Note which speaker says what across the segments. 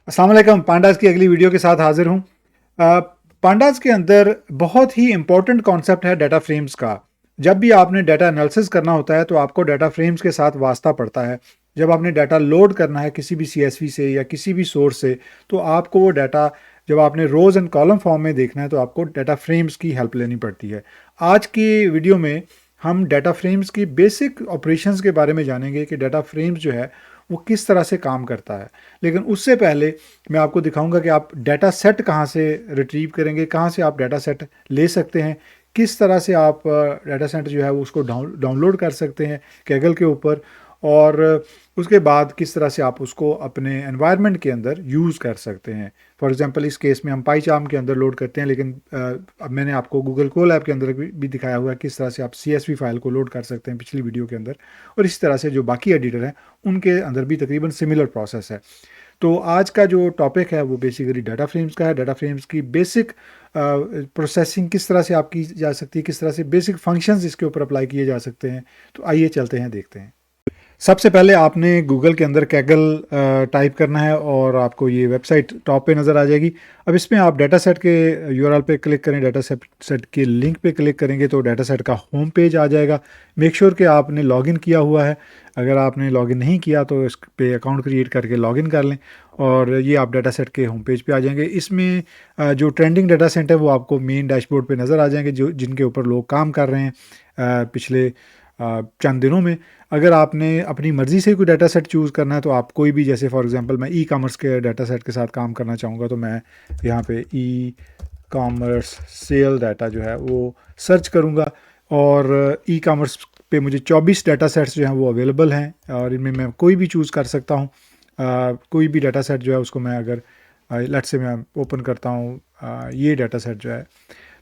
Speaker 1: अस्सलाम वालेकुम। पांडास की अगली वीडियो के साथ हाजिर हूँ। पांडास के अंदर बहुत ही इंपॉर्टेंट कॉन्सेप्ट है डाटा फ्रेम्स का। जब भी आपने डाटा एनालिसिस करना होता है तो आपको डाटा फ्रेम्स के साथ वास्ता पड़ता है। जब आपने डाटा लोड करना है किसी भी सीएसवी से या किसी भी सोर्स से, तो आपको वो डाटा जब आपने रोज़ एंड कॉलम फॉर्म में देखना है तो आपको डाटा फ्रेम्स की हेल्प लेनी पड़ती है। आज की वीडियो में हम डाटा फ्रेम्स की बेसिक ऑपरेशंस के बारे में जानेंगे कि डाटा फ्रेम्स जो है वो किस तरह से काम करता है। लेकिन उससे पहले मैं आपको दिखाऊंगा कि आप डाटा सेट कहाँ से रिट्रीव करेंगे, कहाँ से आप डाटा सेट ले सकते हैं, किस तरह से आप डाटा सेट जो है वो उसको डाउनलोड कर सकते हैं कैगल के ऊपर, और उसके बाद किस तरह से आप उसको अपने एनवायरनमेंट के अंदर यूज़ कर सकते हैं। फॉर एग्जांपल इस केस में हम पाईचार्म के अंदर लोड करते हैं, लेकिन अब मैंने आपको गूगल कोलैब के अंदर भी दिखाया हुआ है किस तरह से आप CSV फाइल को लोड कर सकते हैं पिछली वीडियो के अंदर। और इस तरह से जो बाकी एडिटर हैं उनके अंदर भी तकरीबन सिमिलर प्रोसेस है। तो आज का जो टॉपिक है वो बेसिकली डाटा फ्रेम्स का है। डाटा फ्रेम्स की बेसिक प्रोसेसिंग किस तरह से आप की जा सकती है, किस तरह से बेसिक फंक्शंस इसके ऊपर अप्लाई किए जा सकते हैं। तो आइए चलते हैं, देखते हैं। सबसे पहले आपने गूगल के अंदर कैगल टाइप करना है और आपको ये वेबसाइट टॉप पे नज़र आ जाएगी। अब इसमें आप डाटा सेट के यूआरएल पे क्लिक करें, डाटा सेट के लिंक पे क्लिक करेंगे तो डाटा सेट का होम पेज आ जाएगा। मेक श्योर कि आपने लॉगिन किया हुआ है। अगर आपने लॉगिन नहीं किया तो इस पे अकाउंट क्रिएट करके लॉगिन कर लें और ये आप डाटा सेट के होम पेज पे आ जाएंगे। इसमें जो ट्रेंडिंग डाटा सेट है वो आपको मेन डैशबोर्ड पे नज़र आ जाएंगे, जो जिनके ऊपर लोग काम कर रहे हैं पिछले चंद दिनों में। अगर आपने अपनी मर्ज़ी से कोई डाटा सेट चूज़ करना है तो आप कोई भी, जैसे फॉर एग्जांपल मैं ई कॉमर्स के डाटा सेट के साथ काम करना चाहूँगा तो मैं यहाँ पे ई कॉमर्स सेल डाटा जो है वो सर्च करूँगा और ई कॉमर्स पे मुझे 24 डाटा सेट्स जो हैं वो अवेलेबल हैं और इनमें मैं कोई भी चूज़ कर सकता हूँ। कोई भी डाटा सेट जो है उसको मैं अगर लेट से मैं ओपन करता हूँ ये डाटा सेट जो है,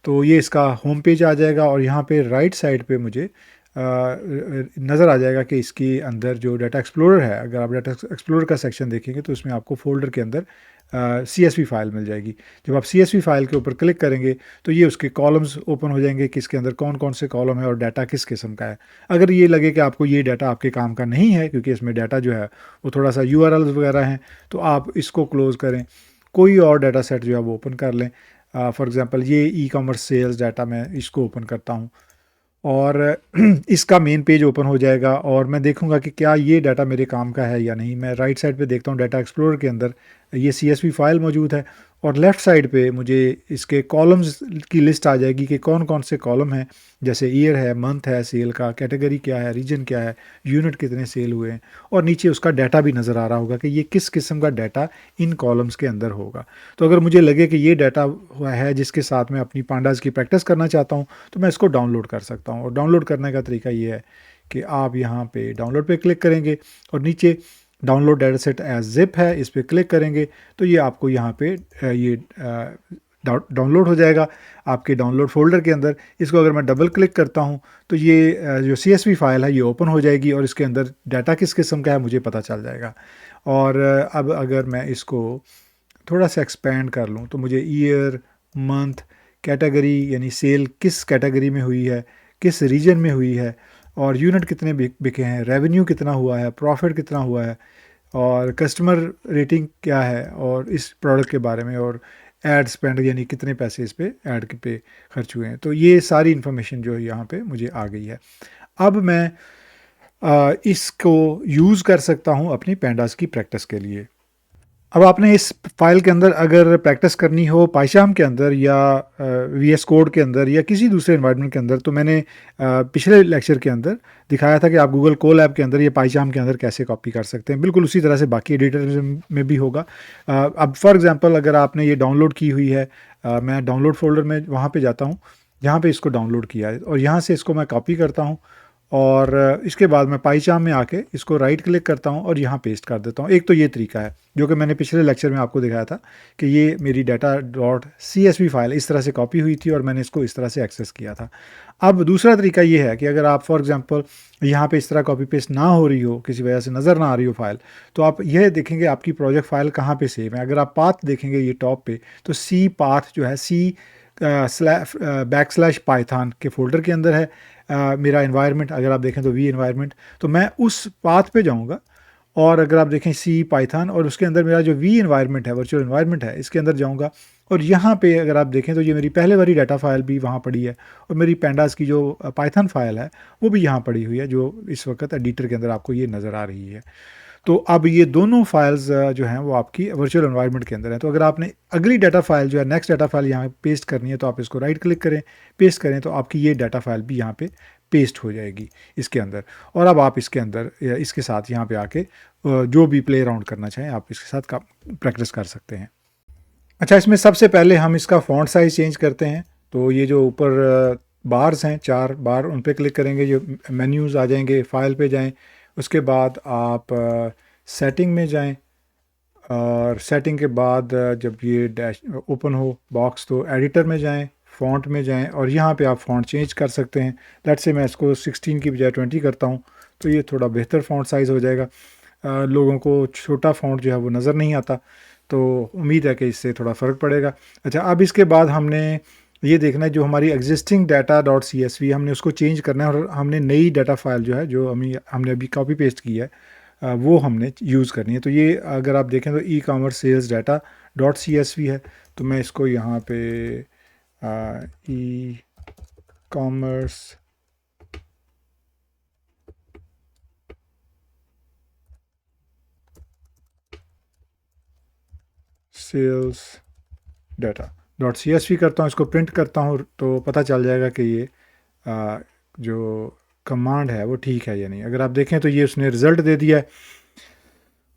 Speaker 1: तो ये इसका होम पेज आ जाएगा और यहाँ पे राइट साइड पे मुझे नज़र आ जाएगा कि इसके अंदर जो डाटा एक्सप्लोरर है, अगर आप डाटा एक्सप्लोरर का सेक्शन देखेंगे तो उसमें आपको फोल्डर के अंदर CSV फाइल मिल जाएगी। जब आप CSV फाइल के ऊपर क्लिक करेंगे तो ये उसके कॉलम्स ओपन हो जाएंगे कि इसके अंदर कौन कौन से कॉलम है और डाटा किस किस्म का है। अगर ये लगे कि आपको ये डाटा आपके काम का नहीं है क्योंकि इसमें डाटा जो है वो थोड़ा सा URLs वगैरह हैं, तो आप इसको क्लोज़ करें, कोई और डाटा सेट जो है वो ओपन कर लें। फॉर एग्ज़ाम्पल ये ई कॉमर्स सेल्स डाटा, मैं इसको ओपन करता हूँ और इसका मेन पेज ओपन हो जाएगा और मैं देखूंगा कि क्या ये डाटा मेरे काम का है या नहीं। मैं राइट साइड पे देखता हूँ डाटा एक्सप्लोरर के अंदर ये CSV फाइल मौजूद है और लेफ़्ट साइड पे मुझे इसके कॉलम्स की लिस्ट आ जाएगी कि कौन कौन से कॉलम हैं, जैसे ईयर है, मंथ है सेल का, कैटेगरी क्या है, रीजन क्या है, यूनिट कितने सेल हुए हैं, और नीचे उसका डाटा भी नज़र आ रहा होगा कि ये किस किस्म का डाटा इन कॉलम्स के अंदर होगा। तो अगर मुझे लगे कि ये डाटा है जिसके साथ मैं अपनी पांडास की प्रैक्टिस करना चाहता हूँ तो मैं इसको डाउनलोड कर सकता हूँ। और डाउनलोड करने का तरीका ये है कि आप यहाँ पे डाउनलोड पे क्लिक करेंगे और नीचे download data set as zip है, इस पर क्लिक करेंगे तो ये आपको यहाँ पे ये डाउनलोड हो जाएगा आपके डाउनलोड फोल्डर के अंदर। इसको अगर मैं डबल क्लिक करता हूँ तो ये जो CSV फाइल है ये ओपन हो जाएगी और इसके अंदर डाटा किस किस्म का है मुझे पता चल जाएगा। और अब अगर मैं इसको थोड़ा सा एक्सपेंड कर लूँ तो मुझे ईयर, मंथ, कैटेगरी यानी सेल किस कैटेगरी में हुई है, किस रीजन में हुई है, और यूनिट कितने बिके हैं, रेवेन्यू कितना हुआ है, प्रॉफिट कितना हुआ है, और कस्टमर रेटिंग क्या है और इस प्रोडक्ट के बारे में, और एड स्पेंड यानी कितने पैसे इस पे ऐड पे खर्च हुए हैं। तो ये सारी इन्फॉर्मेशन जो है यहाँ पे मुझे आ गई है। अब मैं इसको यूज़ कर सकता हूँ अपनी पैंडास की प्रैक्टिस के लिए। अब आपने इस फाइल के अंदर अगर प्रैक्टिस करनी हो पाईचार्म के अंदर या VS कोड के अंदर या किसी दूसरे एनवायरनमेंट के अंदर, तो मैंने पिछले लेक्चर के अंदर दिखाया था कि आप गूगल कोलैब के अंदर या पाईचार्म के अंदर कैसे कॉपी कर सकते हैं। बिल्कुल उसी तरह से बाकी एडिटर में भी होगा। अब फॉर एग्जांपल अगर आपने ये डाउनलोड की हुई है, मैं डाउनलोड फोल्डर में वहाँ पे जाता हूँ जहाँ पे इसको डाउनलोड किया है और यहाँ से इसको मैं कॉपी करता हूँ और इसके बाद मैं पाईचार्म में आके इसको राइट क्लिक करता हूँ और यहाँ पेस्ट कर देता हूँ। एक तो ये तरीका है जो कि मैंने पिछले लेक्चर में आपको दिखाया था कि ये मेरी data.csv फाइल इस तरह से कॉपी हुई थी और मैंने इसको इस तरह से एक्सेस किया था। अब दूसरा तरीका ये है कि अगर आप फॉर एग्जांपल यहाँ पे इस तरह कॉपी पेस्ट ना हो रही हो, किसी वजह से नज़र ना आ रही हो फाइल, तो आप यह देखेंगे आपकी प्रोजेक्ट फाइल कहाँ पे सेव है। अगर आप पाथ देखेंगे ये टॉप पे, तो सी पाथ जो है /python के फोल्डर के अंदर है। मेरा एनवायरनमेंट अगर आप देखें तो वी एनवायरनमेंट, तो मैं उस पाथ पे जाऊंगा और अगर आप देखें सी पाइथन, और उसके अंदर मेरा जो वी इन्वायरमेंट है, वर्चुअल इन्वायरमेंट है, इसके अंदर जाऊँगा और यहाँ पे अगर आप देखें तो ये मेरी पहले वाली डाटा फाइल भी वहाँ पड़ी है, और मेरी पैंडास की जो पाइथन फाइल है वो भी यहाँ पड़ी हुई है, जो इस वक्त एडिटर के अंदर आपको ये नज़र आ रही है। तो अब ये दोनों फाइल्स जो हैं वो आपकी वर्चुअल एनवायरनमेंट के अंदर हैं। तो अगर आपने अगली डाटा फाइल जो है, नेक्स्ट डाटा फाइल यहाँ पेस्ट करनी है, तो आप इसको राइट क्लिक करें, पेस्ट करें, तो आपकी ये डाटा फाइल भी यहाँ पे पेस्ट हो जाएगी इसके अंदर। और अब आप इसके अंदर इसके साथ यहाँ पे आके जो भी प्ले अराउंड करना चाहें आप इसके साथ प्रैक्टिस कर सकते हैं। अच्छा, इसमें सबसे पहले हम इसका फ़ॉन्ट साइज़ चेंज करते हैं। तो ये जो ऊपर बार्स हैं, 4 बार, उन पे क्लिक करेंगे, जो मेन्यूज़ आ जाएंगे, फ़ाइल पे जाएं, उसके बाद आप सेटिंग में जाएं, और सेटिंग के बाद जब ये डैश ओपन हो बॉक्स, तो एडिटर में जाएं, फ़ॉन्ट में जाएं, और यहाँ पे आप फ़ॉन्ट चेंज कर सकते हैं। लेट्स से मैं इसको 16 की बजाय 20 करता हूँ, तो ये थोड़ा बेहतर फ़ॉन्ट साइज़ हो जाएगा। लोगों को छोटा फ़ॉन्ट जो है वो नज़र नहीं आता, तो उम्मीद है कि इससे थोड़ा फ़र्क पड़ेगा। अच्छा, अब इसके बाद हमने ये देखना है, जो हमारी एग्जिस्टिंग डाटा डॉट CSV हमने उसको चेंज करना है, और हमने नई डाटा फाइल जो है, जो हमने अभी कॉपी पेस्ट की है, वो हमने यूज़ करनी है। तो ये अगर आप देखें तो e commerce sales data dot CSV है। तो मैं इसको यहाँ पे e commerce sales data dot CSV करता हूँ, इसको प्रिंट करता हूँ, तो पता चल जाएगा कि ये जो कमांड है वो ठीक है या नहीं। अगर आप देखें तो ये उसने रिज़ल्ट दे दिया है।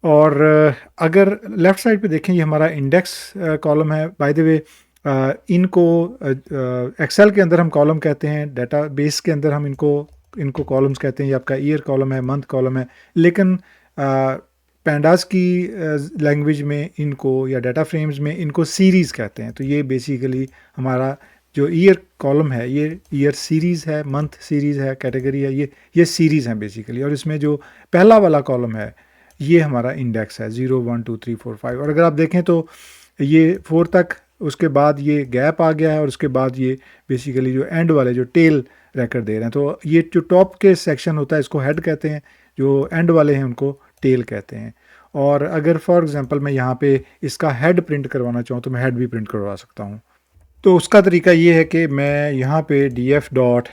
Speaker 1: और अगर लेफ़्ट साइड पे देखें, ये हमारा इंडेक्स कॉलम है। बाय द वे, इनको एक्सेल के अंदर हम कॉलम कहते हैं, डाटा बेस के अंदर हम इनको कॉलम्स कहते हैं। ये आपका ईयर कॉलम है, मंथ कॉलम है, लेकिन पैंडास की लैंग्वेज में इनको, या डाटा फ्रेम्स में इनको सीरीज़ कहते हैं। तो ये बेसिकली हमारा जो ईयर कॉलम है, ये ईयर सीरीज़ है, मंथ सीरीज़ है, कैटेगरी है, ये सीरीज़ हैं बेसिकली। और इसमें जो पहला वाला कॉलम है, ये हमारा इंडेक्स है, 0 1 2 3 4 5। और अगर आप देखें तो ये 4 तक, उसके बाद ये गैप आ गया है, और उसके बाद ये बेसिकली जो एंड वाले जो टेल रेकर्ड दे रहे हैं। तो ये जो टॉप के सेक्शन होता है, इसको हेड कहते हैं, जो एंड वाले हैं उनको टेल कहते हैं। और अगर फॉर एग्जांपल मैं यहाँ पे इसका हेड प्रिंट करवाना चाहूँ, तो मैं हेड भी प्रिंट करवा सकता हूँ। तो उसका तरीका ये है कि मैं यहाँ पे df डॉट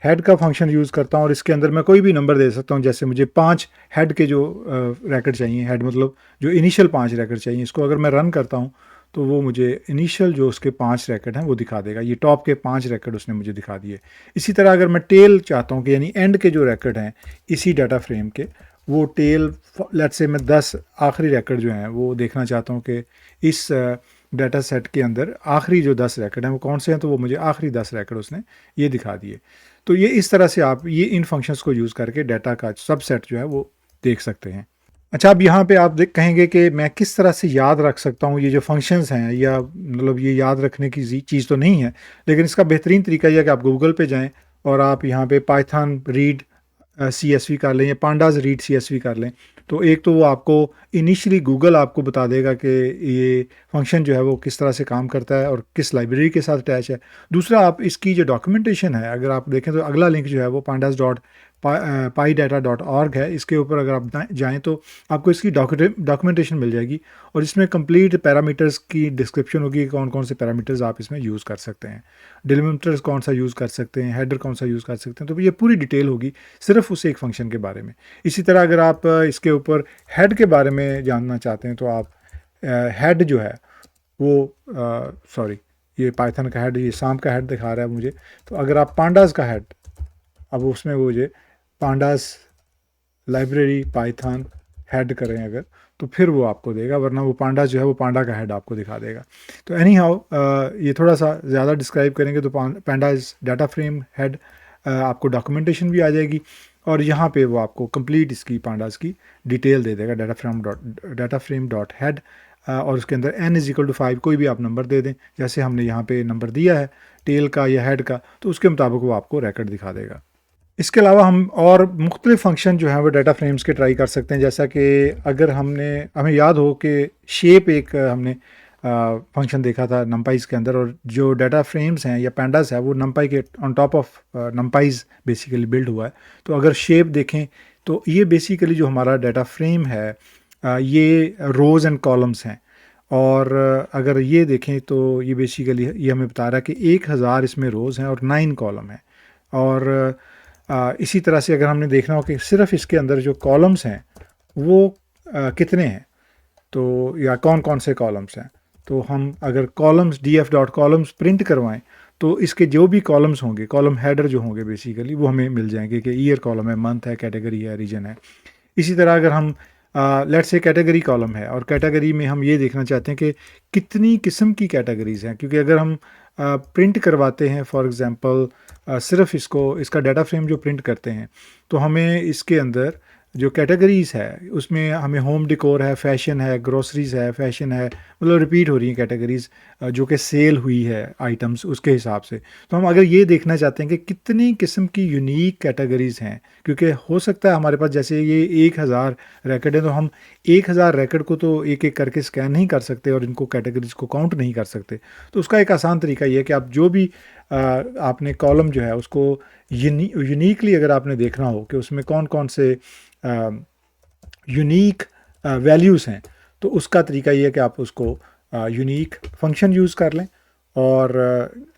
Speaker 1: हेड का फंक्शन यूज़ करता हूँ, और इसके अंदर मैं कोई भी नंबर दे सकता हूँ। जैसे मुझे 5 हेड के जो रैकेट चाहिए, हेड मतलब जो इनिशियल 5 रैकेट चाहिए, इसको अगर मैं रन करता हूँ तो वो मुझे इनिशियल जो उसके 5 रैकेट हैं वो दिखा देगा। ये टॉप के 5 रैकेट उसने मुझे दिखा दिए। इसी तरह अगर मैं टेल चाहता हूँ कि यानी एंड के जो रैकेट हैं इसी डाटा फ्रेम के, वो टेल, लेट्स से मैं 10 आखिरी रैकेट जो हैं वो देखना चाहता हूँ कि इस डाटा सेट के अंदर आखिरी जो 10 रैकेट हैं वो कौन से हैं, तो वो मुझे आखिरी 10 रैकेट उसने ये दिखा दिए। तो ये इस तरह से आप ये इन फंक्शंस को यूज़ करके डाटा का सबसेट जो है वो देख सकते हैं। अच्छा, अब यहाँ पे आप कहेंगे कि मैं किस तरह से याद रख सकता हूँ ये जो फंक्शंस हैं, या मतलब ये याद रखने की चीज़ तो नहीं है, लेकिन इसका बेहतरीन तरीका यह है कि आप गूगल पे जाएं और आप यहाँ पे पाइथन रीड CSV कर लें, या पांडाज रीड CSV कर लें। तो एक तो वो आपको इनिशियली गूगल आपको बता देगा कि ये फंक्शन जो है वो किस तरह से काम करता है और किस लाइब्रेरी के साथ अटैच है। दूसरा, आप इसकी जो डॉक्यूमेंटेशन है, अगर आप देखें तो अगला लिंक जो है वो pandas डॉट pydata.org है। इसके ऊपर अगर आप जाएं तो आपको इसकी डॉक्यूमेंटेशन मिल जाएगी, और इसमें कंप्लीट पैरामीटर्स की डिस्क्रिप्शन होगी, कौन कौन से पैरामीटर्स आप इसमें यूज़ कर सकते हैं, डिलिमिटर्स कौन सा यूज़ कर सकते हैं, हेडर कौन सा यूज़ कर सकते हैं। तो ये पूरी डिटेल होगी सिर्फ उस एक फंक्शन के बारे में। इसी तरह अगर आप इसके ऊपर हेड के बारे में जानना चाहते हैं, तो आप हेड जो है वो सॉरी, ये पाइथन का हेड, ये साम का हेड दिखा रहा है मुझे। तो अगर आप पांडास का हेड, अब उसमें वो मुझे पांडास लाइब्रेरी पाइथन हेड करें अगर, तो फिर वो आपको देगा, वरना वो पांडा जो है वो पांडा का हेड आपको दिखा देगा। तो एनी हाउ, ये थोड़ा सा ज़्यादा डिस्क्राइब करेंगे तो पांडास डाटा फ्रेम हेड, आपको डॉक्यूमेंटेशन भी आ जाएगी, और यहाँ पे वो आपको कंप्लीट इसकी पांडास की डिटेल दे देगा, डाटा फ्रेम डॉट हेड। और उसके अंदर n=5 कोई भी आप नंबर दे दें, जैसे हमने यहाँ पे नंबर दिया है टेल का या हेड का, तो उसके मुताबिक वो आपको रिकॉर्ड दिखा देगा। इसके अलावा हम और मुख्तलिफ फंक्शन जो हैं वो डाटा फ्रेम्स के ट्राई कर सकते हैं। जैसा कि अगर हमें याद हो कि शेप एक हमने फंक्शन देखा था नमपाइज के अंदर, और जो डाटा फ्रेम्स हैं या पैंडास है वो नमपाई के on top of NumPy's basically build हुआ है। तो अगर शेप देखें तो ये बेसिकली जो हमारा डाटा फ्रेम है ये रोज़ एंड कॉलम्स हैं। और अगर ये देखें तो ये बेसिकली ये हमें बता रहा है कि 1000 इसमें रोज़ हैं और 9 कॉलम हैं। और इसी तरह से अगर हमने देखना हो कि सिर्फ इसके अंदर जो कॉलम्स हैं वो कितने हैं, तो या कौन कौन से कॉलम्स हैं, तो हम अगर columns df dot columns print करवाएं तो इसके जो भी कॉलम्स होंगे, कॉलम हेडर जो होंगे बेसिकली, वो हमें मिल जाएंगे कि ईयर कॉलम है, मंथ है, कैटेगरी है, रीजन है। इसी तरह अगर हम लेट्स से कैटेगरी कॉलम है और कैटेगरी में हम ये देखना चाहते हैं कि कितनी किस्म की कैटेगरीज़ हैं, क्योंकि अगर हम प्रिंट करवाते हैं फॉर एग्ज़ाम्पल सिर्फ इसका डाटा फ्रेम जो प्रिंट करते हैं, तो हमें इसके अंदर जो कैटेगरीज़ है उसमें हमें होम डेकोर है, फैशन है, ग्रोसरीज़ है, फैशन है, मतलब रिपीट हो रही हैं कैटेगरीज़ जो कि सेल हुई है आइटम्स उसके हिसाब से। तो हम अगर ये देखना चाहते हैं कि कितनी किस्म की यूनिक कैटेगरीज़ हैं, क्योंकि हो सकता है हमारे पास जैसे ये 1000 रैकेट है, तो हम 1000 रैकेट को तो एक एक करके स्कैन नहीं कर सकते और इनको कैटेगरीज़ को काउंट नहीं कर सकते। तो उसका एक आसान तरीका ये है कि आप जो भी आपने कॉलम जो है उसको यूनिकली अगर आपने देखना हो कि उसमें कौन कौन से यूनिक वैल्यूज़ हैं, तो उसका तरीका ये है कि आप उसको यूनिक फंक्शन यूज़ कर लें और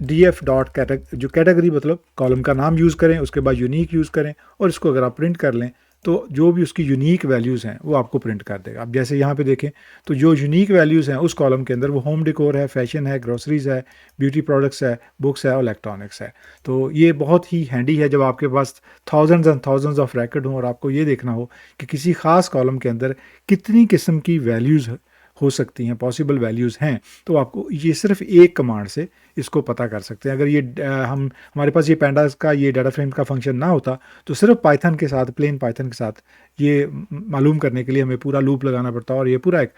Speaker 1: df डॉट जो कैटेगरी मतलब कॉलम का नाम यूज़ करें, उसके बाद यूनिक यूज़ करें और इसको अगर आप प्रिंट कर लें तो जो भी उसकी यूनिक वैल्यूज़ हैं वो आपको प्रिंट कर देगा। अब जैसे यहाँ पे देखें तो जो यूनिक वैल्यूज़ हैं उस कॉलम के अंदर वो होम डेकोर है, फैशन है, ग्रोसरीज़ है, ब्यूटी प्रोडक्ट्स है, बुक्स है और इलेक्ट्रॉनिक्स है। तो ये बहुत ही हैंडी है जब आपके पास thousands and thousands of racket हों और आपको ये देखना हो कि किसी ख़ास कॉलम के अंदर कितनी किस्म की वैल्यूज़ हो सकती हैं, पॉसिबल वैल्यूज़ हैं, तो आपको ये सिर्फ एक कमांड से इसको पता कर सकते हैं। अगर ये हमारे पास ये पैंडास का ये डाटा फ्रेम का फंक्शन ना होता तो सिर्फ पाइथन के साथ, प्लेन पाइथन के साथ ये मालूम करने के लिए हमें पूरा लूप लगाना पड़ता और ये पूरा एक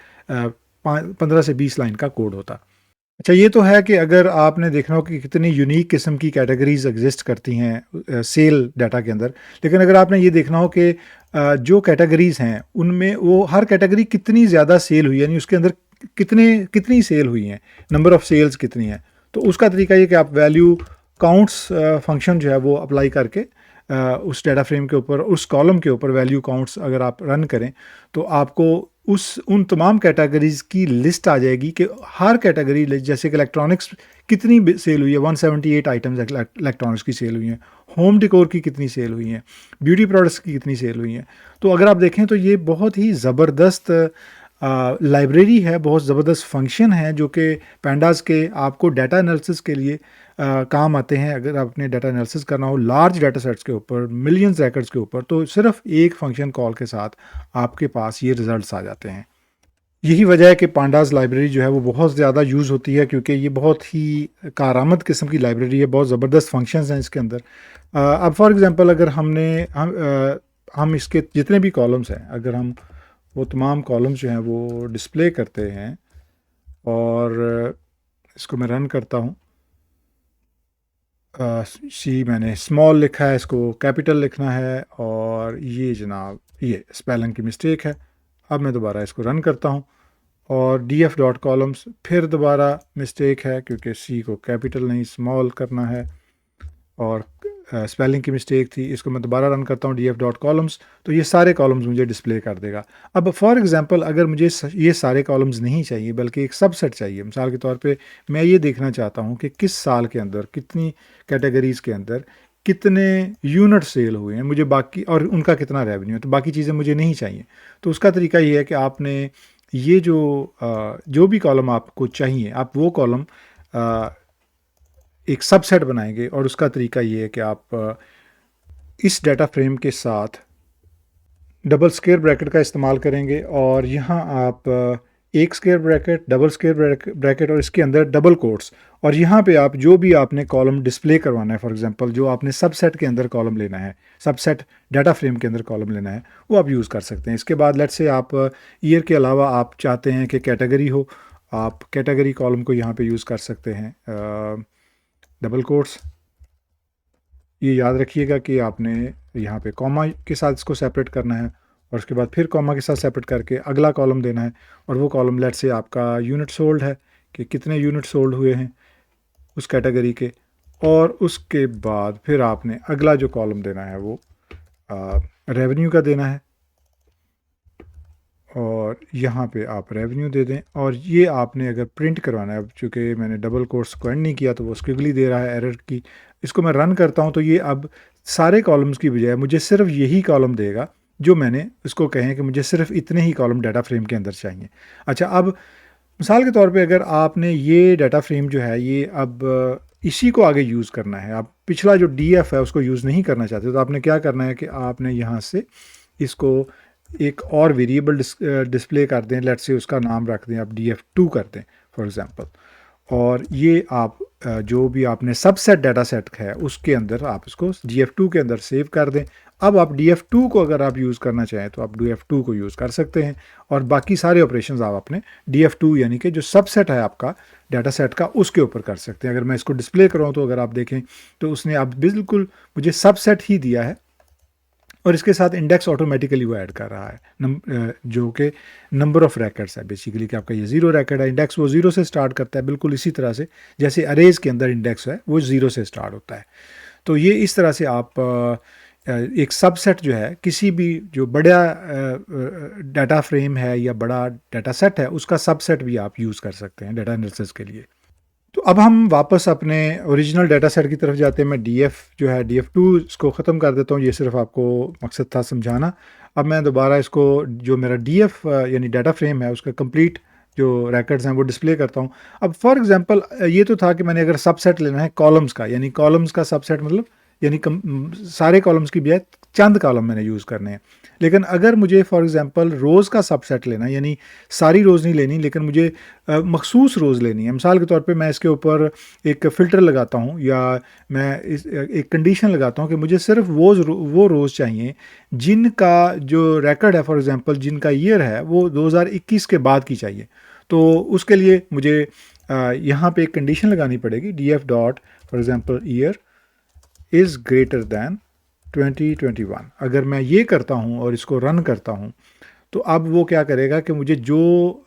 Speaker 1: 15 से 20 लाइन का कोड होता। अच्छा, ये तो है कि अगर आपने देखना हो कि कितनी यूनिक किस्म की कैटेगरीज एग्जिस्ट करती हैं सेल डाटा के अंदर, लेकिन अगर आपने ये देखना हो कि जो कैटेगरीज हैं उनमें वो हर कैटेगरी कितनी ज़्यादा सेल हुई है, यानी उसके अंदर कितनी सेल हुई हैं, नंबर ऑफ़ सेल्स कितनी है, तो उसका तरीका ये कि आप वैल्यू काउंट्स फंक्शन जो है वो अप्लाई करके उस डाटा फ्रेम के ऊपर, उस कॉलम के ऊपर वैल्यू काउंट्स अगर आप रन करें तो आपको उन तमाम कैटेगरीज़ की लिस्ट आ जाएगी कि हर कैटेगरी, जैसे कि इलेक्ट्रॉनिक्स कितनी सेल हुई है, 178 आइटम्स इलेक्ट्रॉनिक्स की सेल हुई हैं, होम डेकोर की कितनी सेल हुई हैं, ब्यूटी प्रोडक्ट्स की कितनी सेल हुई हैं। तो अगर आप देखें तो ये बहुत ही ज़बरदस्त लाइब्रेरी है, बहुत ज़बरदस्त फंक्शन है जो कि पैंडास के आपको डाटा एनालिसिस के लिए काम आते हैं। अगर आपने डाटा एनालिसिस करना हो लार्ज डाटा सेट्स के ऊपर, मिलियंस रैकेट्स के ऊपर, तो सिर्फ एक फंक्शन कॉल के साथ आपके पास ये रिजल्ट्स आ जाते हैं। यही वजह है कि पांडास लाइब्रेरी जो है वो बहुत ज़्यादा यूज़ होती है, क्योंकि ये बहुत ही कारआमद किस्म की लाइब्रेरी है, बहुत ज़बरदस्त फंक्शंस हैं इसके अंदर। अब फॉर एग्ज़ाम्पल अगर हम इसके जितने भी कॉलम्स हैं, अगर हम वो तमाम कॉलम्स जो हैं वो डिस्प्ले करते हैं और इसको मैं रन करता हूँ, मैंने स्मॉल लिखा है, इसको कैपिटल लिखना है और ये जनाब ये स्पेलिंग की मिस्टेक है। अब मैं दोबारा इसको रन करता हूँ और df डॉट कॉलम्स फिर दोबारा मिस्टेक है क्योंकि सी को कैपिटल नहीं स्मॉल करना है और स्पेलिंग की मिस्टेक थी। इसको मैं दोबारा रन करता हूँ df डॉट कॉलम्स, तो ये सारे कॉलम्स मुझे डिस्प्ले कर देगा। अब फॉर एग्जांपल अगर मुझे ये सारे कॉलम्स नहीं चाहिए बल्कि एक सबसेट चाहिए, मिसाल के तौर पे मैं ये देखना चाहता हूँ कि किस साल के अंदर कितनी कैटेगरीज़ के अंदर कितने यूनिट सेल हुए हैं मुझे, बाकी और उनका कितना रेवेन्यू है, तो बाकी चीज़ें मुझे नहीं चाहिए। तो उसका तरीका ये है कि आपने ये जो भी कॉलम आपको चाहिए, आप वो कॉलम एक सबसेट बनाएंगे और उसका तरीका ये है कि आप इस डाटा फ्रेम के साथ डबल स्क्वायर ब्रैकेट का इस्तेमाल करेंगे और यहाँ आप एक square bracket, double square bracket और इसके अंदर डबल कोट्स, और यहाँ पे आप जो भी आपने कॉलम डिस्प्ले करवाना है, फॉर एग्जांपल जो आपने सबसेट के अंदर कॉलम लेना है, सबसेट डाटा फ्रेम के अंदर कॉलम लेना है, वो आप यूज़ कर सकते हैं। इसके बाद लेट्स से आप ईयर के अलावा आप चाहते हैं कि कैटेगरी हो, आप कैटेगरी कॉलम को यहाँ पे यूज़ कर सकते हैं डबल कोट्स। ये याद रखिएगा कि आपने यहाँ पे कॉमा के साथ इसको सेपरेट करना है और उसके बाद फिर कॉमा के साथ सेपरेट करके अगला कॉलम देना है, और वो कॉलम लेट से आपका यूनिट सोल्ड है कि कितने यूनिट सोल्ड हुए हैं उस कैटेगरी के, और उसके बाद फिर आपने अगला जो कॉलम देना है वो रेवेन्यू का देना है और यहाँ पे आप रेवेन्यू दे दें। और ये आपने अगर प्रिंट करवाना है, अब चूँकि मैंने डबल कोट्स को एंड नहीं किया तो वो स्क्विगली दे रहा है एरर की। इसको मैं रन करता हूँ तो ये अब सारे कॉलम्स की बजाय मुझे सिर्फ यही कॉलम देगा जो मैंने इसको कहें कि मुझे सिर्फ इतने ही कॉलम डाटा फ्रेम के अंदर चाहिए। अच्छा, अब मिसाल के तौर पे अगर आपने ये डाटा फ्रेम जो है ये अब इसी को आगे यूज़ करना है, आप पिछला जो डीएफ है उसको यूज़ नहीं करना चाहते, तो आपने क्या करना है कि आपने यहाँ से इसको एक और वेरिएबल डिस्प्ले कर दें। लेट्स से उसका नाम रख दें, आप df2 कर दें फॉर एग्जांपल। और ये आप जो भी आपने सबसेट डाटा सेट है उसके अंदर आप इसको df2 के अंदर सेव कर दें। अब आप df2 को अगर आप यूज़ करना चाहें तो आप df2 को यूज़ कर सकते हैं और बाकी सारे ऑपरेशंस आप अपने df2 यानी कि जो सबसेट है आपका डाटा सेट का उसके ऊपर कर सकते हैं। अगर मैं इसको डिस्प्ले कराऊँ तो अगर आप देखें तो उसने अब बिल्कुल मुझे सबसेट ही दिया है और इसके साथ इंडेक्स ऑटोमेटिकली वो ऐड कर रहा है जो कि नंबर ऑफ़ रिकॉर्ड्स है बेसिकली, कि आपका ये 0 रिकॉर्ड है, इंडेक्स वो 0 से स्टार्ट करता है, बिल्कुल इसी तरह से जैसे अरेज के अंदर इंडेक्स है वो 0 से स्टार्ट होता है। तो ये इस तरह से आप एक सबसेट जो है किसी भी जो बड़ा डाटा फ्रेम है या बड़ा डाटा सेट है उसका सबसेट भी आप यूज़ कर सकते हैं डाटा एनालिसिस के लिए। तो अब हम वापस अपने ओरिजिनल डाटा सेट की तरफ जाते हैं। मैं df जो है df2 इसको ख़त्म कर देता हूँ, ये सिर्फ आपको मकसद था समझाना। अब मैं दोबारा इसको जो मेरा df यानी डाटा फ्रेम है उसका कंप्लीट जो रिकॉर्ड्स हैं वो डिस्प्ले करता हूँ। अब फॉर एग्जांपल ये तो था कि मैंने अगर सबसेट लेना है कॉलम्स का, यानी कॉलम्स का सबसेट मतलब यानी सारे कॉलम्स की बजाय चंद कॉलम मैंने यूज़ करने हैं। लेकिन अगर मुझे फॉर एग्जांपल रोज़ का सबसेट लेना है, यानी सारी रोज़ नहीं लेनी लेकिन मुझे मखसूस रोज़ लेनी है, मिसाल के तौर पे मैं इसके ऊपर एक फ़िल्टर लगाता हूँ या मैं एक कंडीशन लगाता हूँ कि मुझे सिर्फ वो रोज़ चाहिए जिनका जो रिकॉर्ड है फॉर एग्जांपल जिनका ईयर है वो 2021 के बाद की चाहिए। तो उसके लिए मुझे यहाँ पे एक कंडीशन लगानी पड़ेगी, df dot for example year is greater than 2021। अगर मैं ये करता हूँ और इसको रन करता हूँ तो अब वो क्या करेगा कि मुझे जो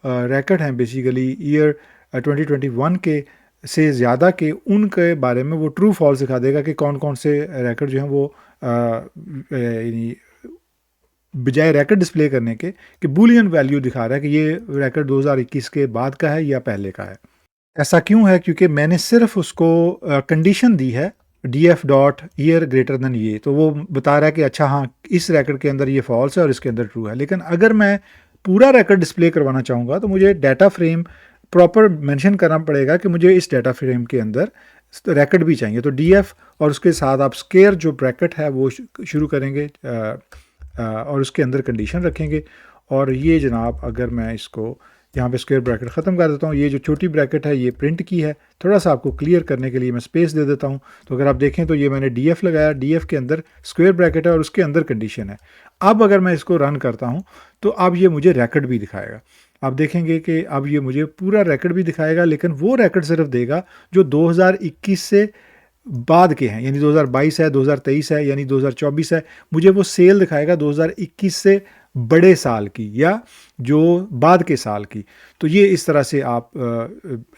Speaker 1: रिकॉर्ड हैं बेसिकली ईयर 2021 के से ज़्यादा के उनके बारे में वो ट्रू फॉल्स दिखा देगा कि कौन कौन से रिकॉर्ड जो हैं वो यानी बजाय रिकॉर्ड डिस्प्ले करने के कि बूलियन वैल्यू दिखा रहा है कि ये रिकॉर्ड 2021 के बाद का है या पहले का है। ऐसा क्यों है? क्योंकि मैंने सिर्फ उसको कंडीशन दी है df dot year greater than ये, तो वो बता रहा है कि अच्छा हाँ इस रिकॉर्ड के अंदर ये फॉल्स है और इसके अंदर ट्रू है। लेकिन अगर मैं पूरा रिकॉर्ड डिस्प्ले करवाना चाहूँगा तो मुझे डाटा फ्रेम प्रॉपर मेंशन करना पड़ेगा कि मुझे इस डाटा फ्रेम के अंदर रिकॉर्ड भी चाहिए। तो df और उसके साथ आप स्क्वायर जो ब्रैकेट है वो शुरू करेंगे और उसके अंदर कंडीशन रखेंगे। और ये जनाब अगर मैं इसको यहाँ पे स्क्वायर ब्रैकेट ख़त्म कर देता हूँ, ये जो छोटी ब्रैकेट है ये प्रिंट की है, थोड़ा सा आपको क्लियर करने के लिए मैं स्पेस दे देता हूँ। तो अगर आप देखें तो ये मैंने df लगाया, df के अंदर स्क्वायर ब्रैकेट है और उसके अंदर कंडीशन है। अब अगर मैं इसको रन करता हूँ तो अब ये मुझे रिकॉर्ड भी दिखाएगा। आप देखेंगे कि अब ये मुझे पूरा रिकॉर्ड भी दिखाएगा, लेकिन वो रिकॉर्ड सिर्फ देगा जो 2021 से बाद के हैं, यानी 2022 है, 2023 है, यानी 2024 है। मुझे वो सेल दिखाएगा 2021 से बड़े साल की या जो बाद के साल की। तो ये इस तरह से आप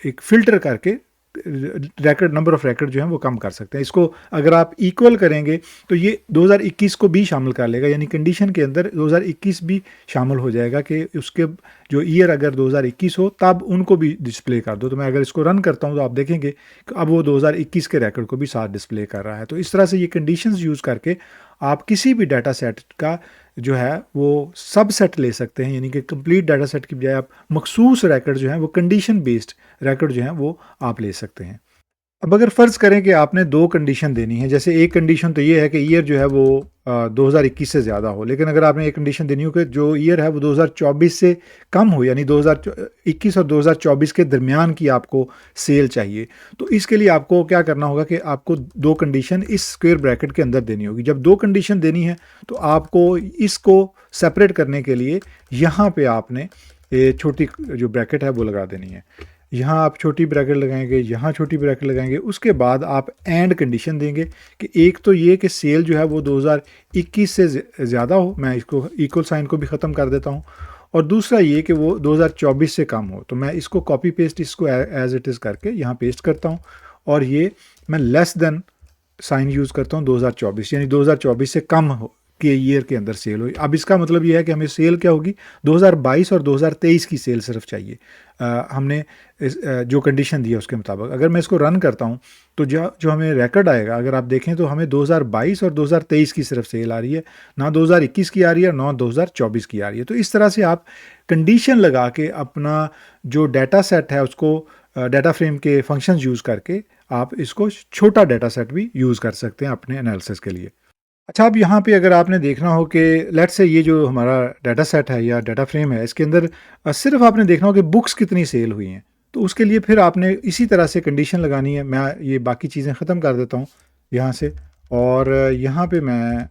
Speaker 1: एक फ़िल्टर करके रिकॉर्ड नंबर ऑफ़ रिकॉर्ड जो है वो कम कर सकते हैं। इसको अगर आप इक्वल करेंगे तो ये 2021 को भी शामिल कर लेगा, यानी कंडीशन के अंदर 2021 भी शामिल हो जाएगा कि उसके जो ईयर अगर 2021 हो तब उनको भी डिस्प्ले कर दो। तो मैं अगर इसको रन करता हूँ तो आप देखेंगे कि अब वो 2021 के रिकॉर्ड को भी साथ डिस्प्ले कर रहा है। तो इस तरह से ये कंडीशंस यूज़ करके आप किसी भी डाटा सेट का जो है वो सबसेट ले सकते हैं, यानी कि कंप्लीट डाटा सेट की बजाय आप मखसूस रिकॉर्ड जो हैं वो कंडीशन बेस्ड रिकॉर्ड जो हैं वो आप ले सकते हैं। अब अगर फ़र्ज़ करें कि आपने दो कंडीशन देनी है, जैसे एक कंडीशन तो ये है कि ईयर जो है वो 2021 से ज़्यादा हो, लेकिन अगर आपने एक कंडीशन देनी हो कि जो ईयर है वो 2024 से कम हो, यानी 2021 और 2024 के दरमियान की आपको सेल चाहिए, तो इसके लिए आपको क्या करना होगा कि आपको दो कंडीशन इस स्क्वायर ब्रैकेट के अंदर देनी होगी। जब दो कंडीशन देनी है तो आपको इसको सेपरेट करने के लिए यहाँ पे आपने छोटी जो ब्रैकेट है वो लगा देनी है। यहाँ आप छोटी ब्रैकेट लगाएंगे, यहाँ छोटी ब्रैकेट लगाएंगे, उसके बाद आप एंड कंडीशन देंगे कि एक तो ये कि सेल जो है वो 2021 से ज़्यादा हो, मैं इसको इक्वल साइन को भी ख़त्म कर देता हूँ, और दूसरा ये कि वो 2024 से कम हो। तो मैं इसको कॉपी पेस्ट इसको एज इट इज़ करके यहाँ पेस्ट करता हूँ और ये मैं लेस देन साइन यूज़ करता हूँ 2024, यानी 2024 से कम हो के ईयर के अंदर सेल हुई। अब इसका मतलब ये है कि हमें सेल क्या होगी, 2022 और 2023 की सेल सिर्फ चाहिए। हमने जो कंडीशन दी है उसके मुताबिक अगर मैं इसको रन करता हूँ तो जो जो हमें रिकॉर्ड आएगा, अगर आप देखें तो हमें 2022 और 2023 की सिर्फ सेल आ रही है, ना 2021 की आ रही है, ना 2024 की आ रही है। तो इस तरह से आप कंडीशन लगा के अपना जो डाटा सेट है उसको डाटा फ्रेम के फंक्शंस यूज़ करके आप इसको छोटा डाटा सेट भी यूज़ कर सकते हैं अपने एनालिसिस के लिए। अच्छा, अब यहाँ पे अगर आपने देखना हो कि लेट्स से ये जो हमारा डाटा सेट है या डाटा फ्रेम है, इसके अंदर सिर्फ आपने देखना हो कि बुक्स कितनी सेल हुई हैं, तो उसके लिए फिर आपने इसी तरह से कंडीशन लगानी है। मैं ये बाकी चीज़ें ख़त्म कर देता हूँ यहाँ से, और यहाँ पे मैं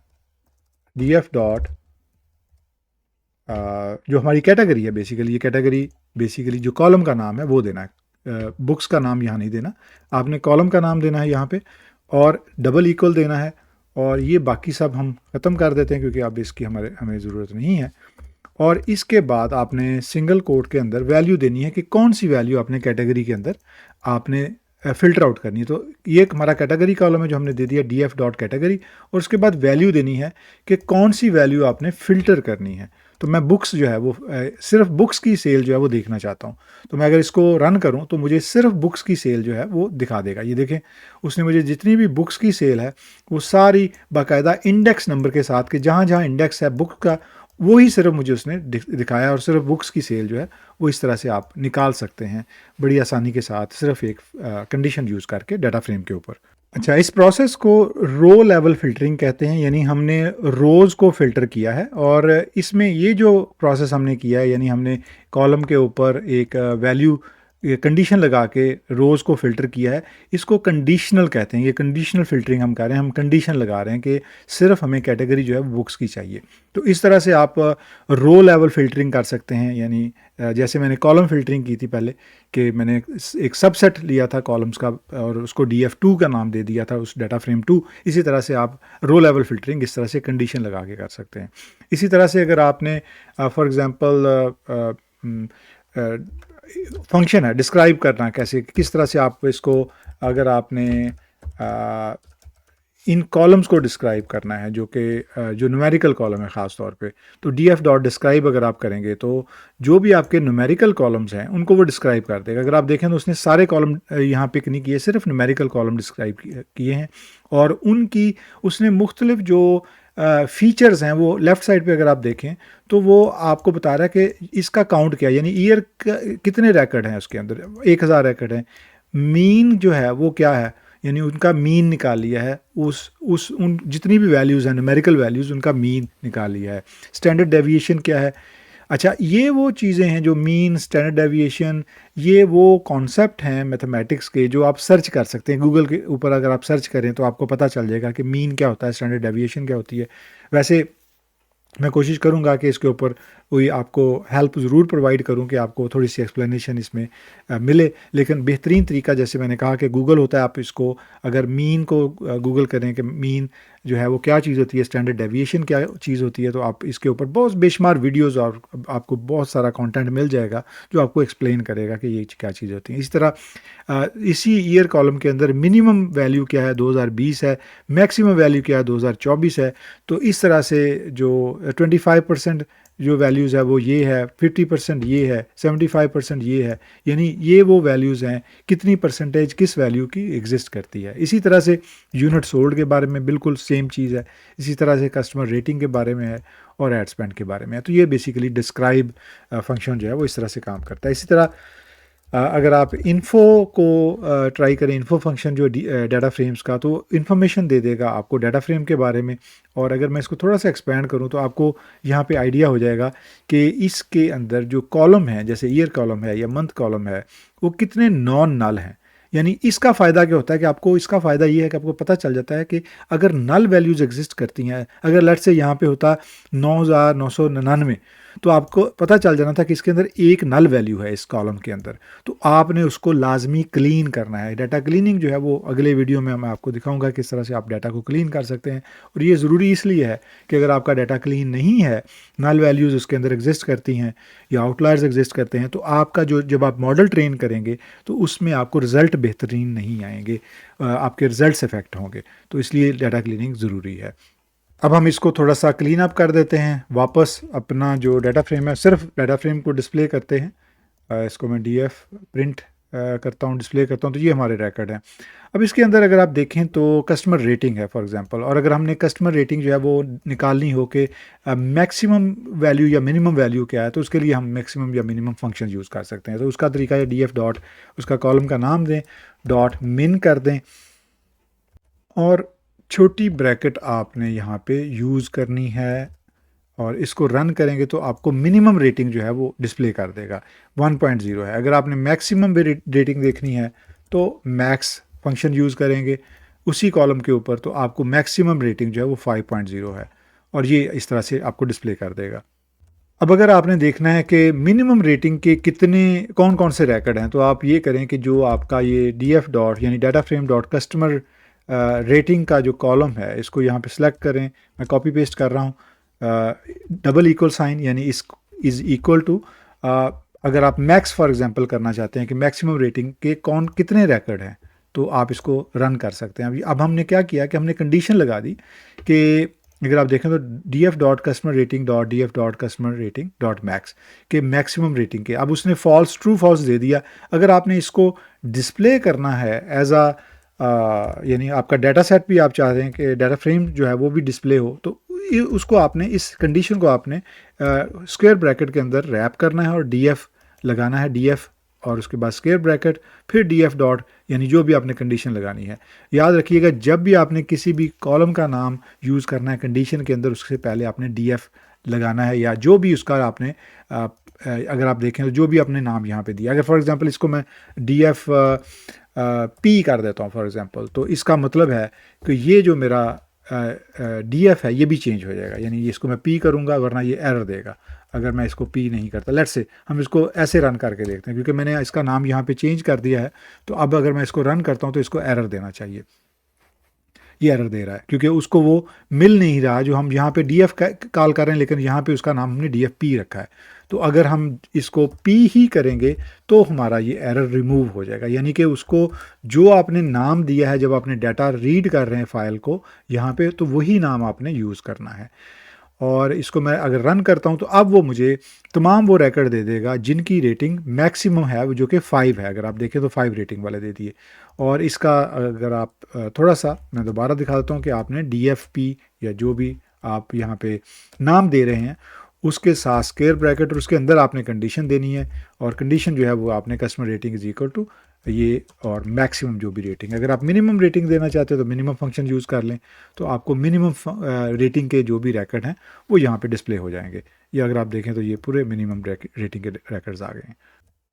Speaker 1: df डॉट जो हमारी कैटेगरी है, बेसिकली ये कैटेगरी बेसिकली जो कॉलम का नाम है वो देना है, बुक्स का नाम यहाँ नहीं देना, आपने कॉलम का नाम देना है यहाँ पे, और डबल इक्वल देना है। और ये बाकी सब हम ख़त्म कर देते हैं क्योंकि अब इसकी हमें ज़रूरत नहीं है। और इसके बाद आपने सिंगल कोट के अंदर वैल्यू देनी है कि कौन सी वैल्यू अपने कैटेगरी के अंदर आपने फ़िल्टर आउट करनी है। तो ये एक हमारा कैटेगरी कॉलम है जो हमने दे दिया df डॉट कैटेगरी, और उसके बाद वैल्यू देनी है कि कौन सी वैल्यू आपने फ़िल्टर करनी है। तो मैं बुक्स जो है वो सिर्फ बुक्स की सेल जो है वो देखना चाहता हूँ। तो मैं अगर इसको रन करूँ तो मुझे सिर्फ बुक्स की सेल जो है वो दिखा देगा। ये देखें, उसने मुझे जितनी भी बुक्स की सेल है वो सारी बाकायदा इंडेक्स नंबर के साथ, कि जहाँ जहाँ इंडेक्स है बुक का वो ही सिर्फ मुझे उसने दिखाया, और सिर्फ बुक्स की सेल जो है वो इस तरह से आप निकाल सकते हैं बड़ी आसानी के साथ, सिर्फ एक कंडीशन यूज़ करके डाटा फ्रेम के ऊपर। अच्छा, इस प्रोसेस को रो लेवल फ़िल्टरिंग कहते हैं, यानी हमने रोज़ को फ़िल्टर किया है। और इसमें ये जो प्रोसेस हमने किया है, यानी हमने कॉलम के ऊपर एक वैल्यू कंडीशन लगा के रोज़ को फ़िल्टर किया है, इसको कंडीशनल कहते हैं। ये कंडीशनल फ़िल्टरिंग हम कर रहे हैं, हम कंडीशन लगा रहे हैं कि सिर्फ हमें कैटेगरी जो है बुक्स की चाहिए। तो इस तरह से आप रो लेवल फ़िल्टरिंग कर सकते हैं, यानी जैसे मैंने कॉलम फ़िल्टरिंग की थी पहले, कि मैंने एक सबसेट लिया था कॉलम्स का और उसको df2 का नाम दे दिया था, उस डाटा फ्रेम 2। इसी तरह से आप रो लेवल फ़िल्टरिंग इस तरह से कंडीशन लगा के कर सकते हैं। इसी तरह से अगर आपने फॉर एग्ज़ाम्पल फंक्शन है डिस्क्राइब करना, कैसे किस तरह से आप इसको, अगर आपने इन कॉलम्स को डिस्क्राइब करना है जो कि जो न्यूमेरिकल कॉलम है ख़ास तौर पे, तो df डॉट डिस्क्राइब अगर आप करेंगे तो जो भी आपके न्यूमेरिकल कॉलम्स हैं उनको वो डिस्क्राइब कर देगा। अगर आप देखें तो उसने सारे कॉलम यहाँ पिक नहीं किए, सिर्फ न्यूमेरिकल कॉलम डिस्क्राइब किए हैं, और उनकी उसने मुख्तलिफ जो फीचर्स हैं वो लेफ़्ट साइड पे अगर आप देखें तो वो आपको बता रहा है कि इसका काउंट क्या है, यानी ईयर कितने रिकॉर्ड हैं उसके अंदर, 1000 रिकॉर्ड हैं। मीन जो है वो क्या है, यानी उनका मीन निकाल लिया है, उन जितनी भी वैल्यूज़ हैं न्यूमेरिकल वैल्यूज़ उनका मीन निकाल लिया है। स्टैंडर्ड डेविएशन क्या है, अच्छा ये वो चीज़ें हैं जो मीन, स्टैंडर्ड डेविएशन, ये वो कॉन्सेप्ट हैं मैथमेटिक्स के जो आप सर्च कर सकते हैं गूगल के ऊपर। अगर आप सर्च करें तो आपको पता चल जाएगा कि मीन क्या होता है, स्टैंडर्ड डेविएशन क्या होती है। वैसे मैं कोशिश करूंगा कि इसके ऊपर कोई आपको हेल्प ज़रूर प्रोवाइड करूं कि आपको थोड़ी सी एक्सप्लेनेशन इसमें मिले। लेकिन बेहतरीन तरीका, जैसे मैंने कहा कि गूगल होता है, आप इसको अगर मीन को गूगल करें कि मीन जो है वो क्या चीज़ होती है, स्टैंडर्ड डेविएशन क्या चीज़ होती है, तो आप इसके ऊपर बहुत बेशुमार वीडियोस और आपको बहुत सारा कंटेंट मिल जाएगा जो आपको एक्सप्लेन करेगा कि ये क्या चीज़ होती है। इस तरह इसी ईयर कॉलम के अंदर मिनिमम वैल्यू क्या है 2020 है, मैक्सिमम वैल्यू क्या है 2024 है। तो इस तरह से जो 25% जो वैल्यूज़ है वो ये है, 50% ये है, 75% ये है, यानी ये वो वैल्यूज़ हैं कितनी परसेंटेज किस वैल्यू की एग्जिस्ट करती है। इसी तरह से यूनिट सोल्ड के बारे में बिल्कुल सेम चीज़ है। इसी तरह से कस्टमर रेटिंग के बारे में है और एड स्पेंड के बारे में है। तो ये बेसिकली डिस्क्राइब फंक्शन जो है वो इस तरह से काम करता है। इसी तरह अगर आप इन्फ़ो को ट्राई करें, इन्फ़ो फंक्शन जो डाटा फ्रेम्स का, तो इन्फॉर्मेशन दे देगा आपको डाटा फ्रेम के बारे में। और अगर मैं इसको थोड़ा सा एक्सपेंड करूं तो आपको यहाँ पे आइडिया हो जाएगा कि इसके अंदर जो कॉलम है, जैसे ईयर कॉलम है या मंथ कॉलम है, वो कितने नॉन नल हैं। यानी इसका फ़ायदा क्या होता है कि आपको, इसका फ़ायदा ये है कि आपको पता चल जाता है कि अगर नल वैल्यूज़ एग्जिस्ट करती हैं, अगर लेट्स से यहाँ पे होता 9999, तो आपको पता चल जाना था कि इसके अंदर एक नल वैल्यू है इस कॉलम के अंदर, तो आपने उसको लाजमी क्लीन करना है। डाटा क्लीनिंग जो है वो अगले वीडियो में मैं आपको दिखाऊंगा किस तरह से आप डाटा को क्लीन कर सकते हैं। और ये ज़रूरी इसलिए है कि अगर आपका डाटा क्लीन नहीं है, नल वैल्यूज़ उसके अंदर एग्जिस्ट करती हैं या आउटलायर्स एग्जिस्ट करते हैं, तो आपका जो जब आप मॉडल ट्रेन करेंगे तो उसमें आपको रिज़ल्ट बेहतरीन नहीं आएंगे, आपके रिज़ल्ट इफेक्ट होंगे। तो इसलिए डाटा क्लीनिंग ज़रूरी है। अब हम इसको थोड़ा सा क्लीन अप कर देते हैं, वापस अपना जो डाटा फ्रेम है सिर्फ डाटा फ्रेम को डिस्प्ले करते हैं। इसको मैं डीएफ प्रिंट करता हूँ, डिस्प्ले करता हूँ, तो ये हमारे रिकॉर्ड हैं। अब इसके अंदर अगर आप देखें तो कस्टमर रेटिंग है फॉर एग्जांपल, और अगर हमने कस्टमर रेटिंग जो है वो निकालनी हो कि मैक्सिमम वैल्यू या मिनिमम वैल्यू क्या है, तो उसके लिए हम मैक्सिमम या मिनिमम फंक्शन यूज़ कर सकते हैं। तो उसका तरीका है डी एफ डॉट, उसका कॉलम का नाम दें, डॉट मिन कर दें, और छोटी ब्रैकेट आपने यहाँ पे यूज़ करनी है, और इसको रन करेंगे तो आपको मिनिमम रेटिंग जो है वो डिस्प्ले कर देगा, 1.0 है। अगर आपने मैक्सिमम भी रेटिंग देखनी है तो मैक्स फंक्शन यूज़ करेंगे उसी कॉलम के ऊपर, तो आपको मैक्सिमम रेटिंग जो है वो 5.0 है, और ये इस तरह से आपको डिस्प्ले कर देगा। अब अगर आपने देखना है कि मिनिमम रेटिंग के कितने कौन कौन से रिकॉर्ड हैं, तो आप ये करें कि जो आपका ये डी एफ डॉट यानी data frame dot customer rating का जो कॉलम है, इसको यहाँ पे सिलेक्ट करें। मैं कॉपी पेस्ट कर रहा हूँ, डबल इक्वल साइन यानी इस इज़ इक्वल टू, अगर आप मैक्स फॉर एग्जांपल करना चाहते हैं कि मैक्सिमम रेटिंग के कितने रिकॉर्ड हैं, तो आप इसको रन कर सकते हैं। अब हमने क्या किया कि हमने कंडीशन लगा दी कि अगर आप देखें तो D F dot customer rating dot D F dot customer rating dot max के मैक्सिमम रेटिंग के, अब उसने फॉल्स ट्रू फॉल्स दे दिया। अगर आपने इसको डिस्प्ले करना है एज आ यानी आपका डाटा सेट भी आप चाहते हैं कि डाटा फ्रेम जो है वो भी डिस्प्ले हो, तो उसको आपने इस कंडीशन को आपने स्क्वायर ब्रैकेट के अंदर रैप करना है और डी एफ लगाना है, डी एफ और उसके बाद स्क्वायर ब्रैकेट, फिर डी एफ डॉट यानी जो भी आपने कंडीशन लगानी है। याद रखिएगा जब भी आपने किसी भी कॉलम का नाम यूज़ करना है कंडीशन के अंदर, उससे पहले आपने डी एफ लगाना है, या जो भी उसका आपने अगर आप देखें तो जो भी आपने नाम यहाँ पे दिया, अगर फॉर एग्जांपल इसको मैं डी एफ पी कर देता हूँ फॉर एग्जांपल, तो इसका मतलब है कि ये जो मेरा डी एफ है ये भी चेंज हो जाएगा, यानी इसको मैं पी करूँगा वरना ये एरर देगा अगर मैं इसको पी नहीं करता। लेट्स से हम इसको ऐसे रन करके देखते हैं, क्योंकि मैंने इसका नाम यहाँ पे चेंज कर दिया है, तो अब अगर मैं इसको रन करता हूँ तो इसको एरर देना चाहिए। ये एरर दे रहा है क्योंकि उसको वो मिल नहीं रहा जो हम यहाँ पे डी एफ कॉल कर रहे हैं, लेकिन यहाँ पे उसका नाम हमने डी एफ पी रखा है। तो अगर हम इसको पी ही करेंगे तो हमारा ये एरर रिमूव हो जाएगा, यानी कि उसको जो आपने नाम दिया है जब आपने डाटा रीड कर रहे हैं फाइल को यहाँ पे, तो वही नाम आपने यूज़ करना है। और इसको मैं अगर रन करता हूँ तो अब वो मुझे तमाम वो रिकॉर्ड दे देगा जिनकी रेटिंग मैक्सिमम है, जो कि 5 है। अगर आप देखें तो 5 रेटिंग वाले दे दिए। और इसका अगर आप थोड़ा सा मैं दोबारा दिखा देता हूँ कि आपने DFP या जो भी आप यहाँ पे नाम दे रहे हैं उसके साथ स्क्वायर ब्रैकेट और उसके अंदर आपने कंडीशन देनी है, और कंडीशन जो है वो आपने customer rating is equal to ये और मैक्सिमम जो भी रेटिंग। अगर आप मिनिमम रेटिंग देना चाहते हो तो मिनिमम फंक्शन यूज़ कर लें, तो आपको मिनिमम रेटिंग के जो भी रिकॉर्ड हैं वो यहाँ पे डिस्प्ले हो जाएंगे। ये अगर आप देखें तो ये पूरे मिनिमम रेटिंग के रिकॉर्ड्स आ गए हैं।